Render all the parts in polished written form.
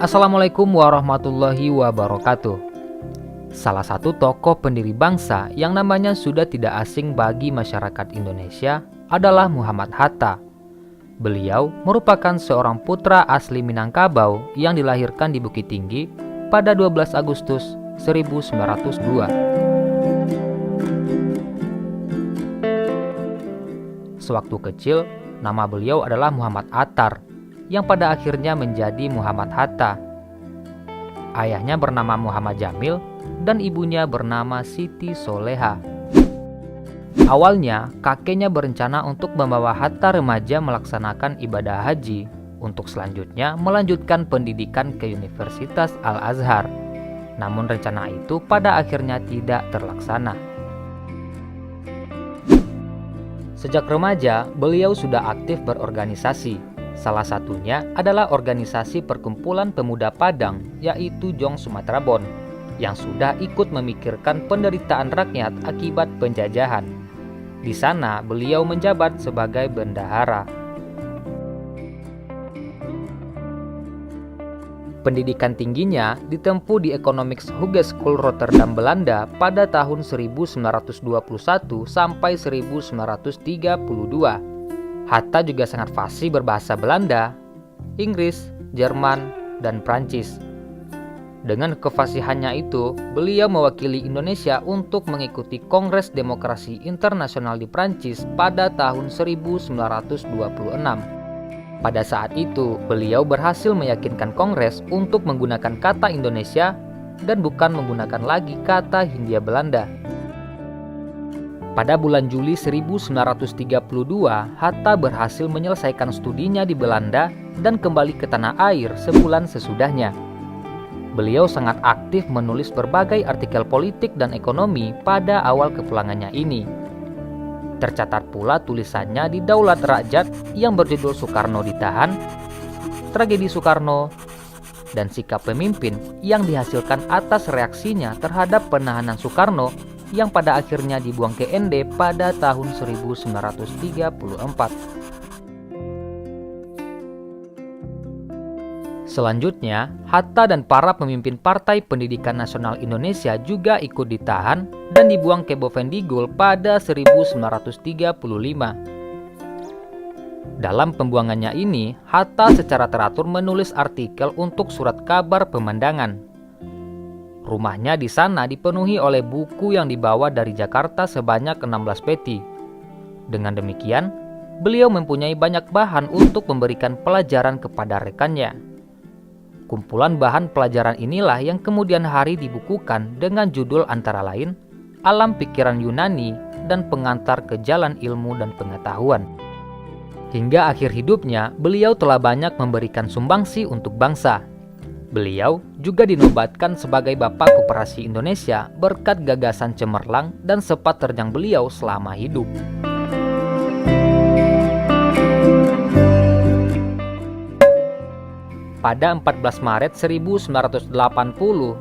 Assalamualaikum warahmatullahi wabarakatuh. Salah satu tokoh pendiri bangsa yang namanya sudah tidak asing bagi masyarakat Indonesia adalah Muhammad Hatta. Beliau merupakan seorang putra asli Minangkabau yang dilahirkan di Bukit Tinggi pada 12 Agustus 1902. Sewaktu kecil, nama beliau adalah Muhammad Attar, yang pada akhirnya menjadi Muhammad Hatta. Ayahnya bernama Muhammad Jamil dan ibunya bernama Siti Soleha. Awalnya, kakeknya berencana untuk membawa Hatta remaja melaksanakan ibadah haji untuk selanjutnya melanjutkan pendidikan ke Universitas Al-Azhar. Namun rencana itu pada akhirnya tidak terlaksana. Sejak remaja, beliau sudah aktif berorganisasi. Salah satunya adalah organisasi Perkumpulan Pemuda Padang, yaitu Jong Sumatera Bon, yang sudah ikut memikirkan penderitaan rakyat akibat penjajahan. Di sana, beliau menjabat sebagai bendahara. Pendidikan tingginya ditempuh di Economics Hogeschool Rotterdam, Belanda pada tahun 1921 sampai 1932. Hatta juga sangat fasih berbahasa Belanda, Inggris, Jerman, dan Prancis. Dengan kefasihannya itu, beliau mewakili Indonesia untuk mengikuti Kongres Demokrasi Internasional di Prancis pada tahun 1926. Pada saat itu, beliau berhasil meyakinkan Kongres untuk menggunakan kata Indonesia dan bukan menggunakan lagi kata Hindia Belanda. Pada bulan Juli 1932, Hatta berhasil menyelesaikan studinya di Belanda dan kembali ke tanah air sebulan sesudahnya. Beliau sangat aktif menulis berbagai artikel politik dan ekonomi pada awal kepulangannya ini. Tercatat pula tulisannya di Daulat Rakyat yang berjudul Soekarno Ditahan, Tragedi Soekarno, dan Sikap Pemimpin yang dihasilkan atas reaksinya terhadap penahanan Soekarno yang pada akhirnya dibuang ke ND pada tahun 1934. Selanjutnya, Hatta dan para pemimpin Partai Pendidikan Nasional Indonesia juga ikut ditahan dan dibuang ke Bovendigul pada 1935. Dalam pembuangannya ini, Hatta secara teratur menulis artikel untuk surat kabar pemandangan. Rumahnya di sana dipenuhi oleh buku yang dibawa dari Jakarta sebanyak 16 peti. Dengan demikian, beliau mempunyai banyak bahan untuk memberikan pelajaran kepada rekannya. Kumpulan bahan pelajaran inilah yang kemudian hari dibukukan dengan judul antara lain Alam Pikiran Yunani dan Pengantar ke Jalan Ilmu dan Pengetahuan. Hingga akhir hidupnya, beliau telah banyak memberikan sumbangsi untuk bangsa. Beliau juga dinobatkan sebagai Bapak Koperasi Indonesia berkat gagasan cemerlang dan sepat terjang beliau selama hidup. Pada 14 Maret 1980,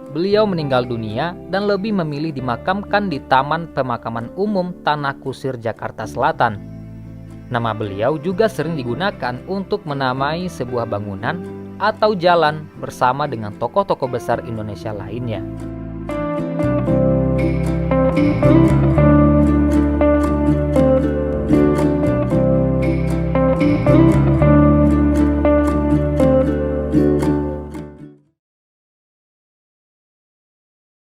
beliau meninggal dunia dan lebih memilih dimakamkan di Taman Pemakaman Umum Tanah Kusir, Jakarta Selatan. Nama beliau juga sering digunakan untuk menamai sebuah bangunan atau jalan bersama dengan tokoh-tokoh besar Indonesia lainnya.